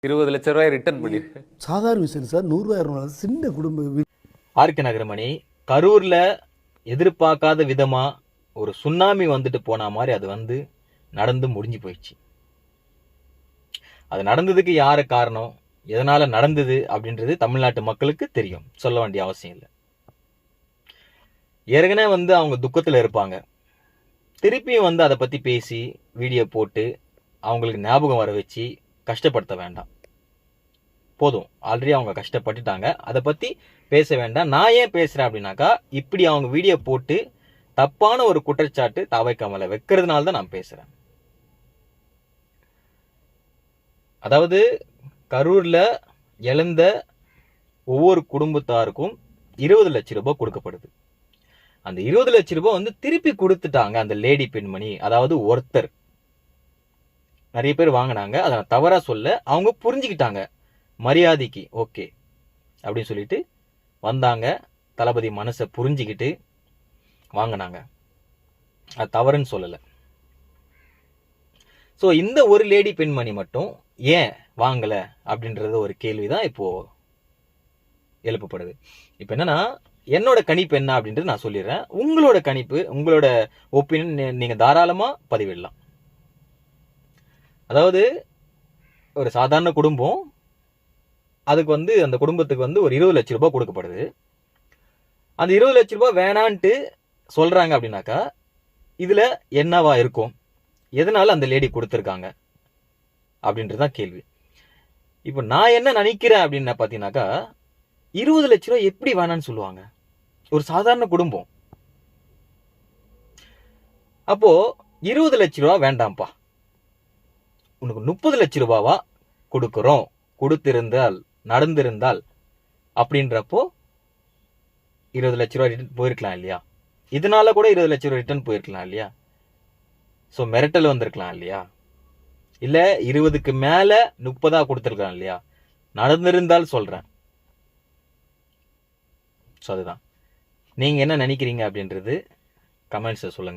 20 லட்சம் ரூபாய் ரிட்டர்ன் பண்ணிருக்கு. சாதாரண விஷயம் சார். 100,000 சின்ன குடும்ப ஆர்கே நகரமணி கரூர்ல எதிர்பார்க்காத விதமா ஒரு சுனாமி வந்துட்டு போன மாதிரி அது வந்து நடந்து முடிஞ்சு போயிடுச்சு. அது நடந்ததுக்கு யாரு காரணம், எதனால நடந்தது அப்படின்றது தமிழ்நாட்டு மக்களுக்கு தெரியும், சொல்ல வேண்டிய அவசியம் இல்லை. ஏற்கனவே வந்து அவங்க துக்கத்துல இருப்பாங்க, திருப்பியும் வந்து அதை பத்தி பேசி வீடியோ போட்டு அவங்களுக்கு ஞாபகம் வர வச்சு கஷ்டப்படுத்த வேண்டாம். போதும், ஆல்ரெடி அவங்க கஷ்டப்பட்டுட்டாங்க, அதை பத்தி பேச வேண்டாம். நான் ஏன் பேசுறேன் அப்படின்னாக்கா, இப்படி அவங்க வீடியோ போட்டு தப்பான ஒரு குற்றச்சாட்டு தாவைக்கா மேல வைக்கிறதுனால தான் நான் பேசுறேன். அதாவது கரூர்ல இழந்த ஒவ்வொரு குடும்பத்தாருக்கும் 20 லட்சம் ரூபாய் கொடுக்கப்படுது. அந்த 20 லட்சம் ரூபாய் வந்து திருப்பி கொடுத்துட்டாங்க அந்த லேடி பெண்மணி, அதாவது ஒருத்தர். நிறைய பேர் வாங்கினாங்க, அதை நான் தவறா சொல்ல, அவங்க புரிஞ்சுக்கிட்டாங்க மரியாதைக்கு ஓகே அப்படின்னு சொல்லிட்டு வந்தாங்க. தளபதி மனசை புரிஞ்சுக்கிட்டு வாங்கினாங்க, அது தவறுன்னு சொல்லலை. ஸோ இந்த ஒரு லேடி பெண்மணி மட்டும் ஏன் வாங்கல அப்படின்றது ஒரு கேள்விதான் இப்போ எழுப்பப்படுது. இப்போ என்னன்னா, என்னோட கணிப்பு என்ன அப்படின்றது நான் சொல்லிடுறேன். உங்களோட கணிப்பு, உங்களோட ஒப்பீனியன் நீங்க தாராளமா பதிவிடலாம். அதாவது ஒரு சாதாரண குடும்பம், அதுக்கு வந்து அந்த குடும்பத்துக்கு வந்து ஒரு 20 லட்சம் ரூபாய் கொடுக்கப்படுது. அந்த 20 லட்சம் ரூபாய் வேணான்ட்டு சொல்றாங்க அப்படின்னாக்கா, இதுல என்னவா இருக்கும், எதனால அந்த லேடி கொடுத்துருக்காங்க அப்படின்றதுதான் கேள்வி. இப்போ நான் என்ன நினைக்கிறேன் அப்படின்னு பாத்தீங்கன்னாக்கா, 20 லட்சம் ரூபாய் எப்படி வேணான்னு சொல்லுவாங்க ஒரு சாதாரண குடும்பம்? அப்போ 20 லட்சம் ரூபாய் வேண்டாம்ப்பா, உனக்கு 30 லட்சம் ரூபாவா கொடுக்கிறோம், கொடுத்திருந்தால் நடந்திருந்தால் அப்படின்றப்போ 20 லட்சம் ரூபாய் ரிட்டர்ன் போயிருக்கலாம் இல்லையா? இதனால கூட 20 லட்சம் ரூபாய் ரிட்டர்ன் போயிருக்கலாம் இல்லையா? ஸோ மிரட்டல் வந்திருக்கலாம் இல்லையா? இல்ல 20க்கு மேல 30 கொடுத்துருக்கலாம் இல்லையா? நடந்திருந்தால் சொல்றேன். ஸோ அதுதான், நீங்க என்ன நினைக்கிறீங்க அப்படின்றது கமெண்ட்ஸை சொல்லுங்க.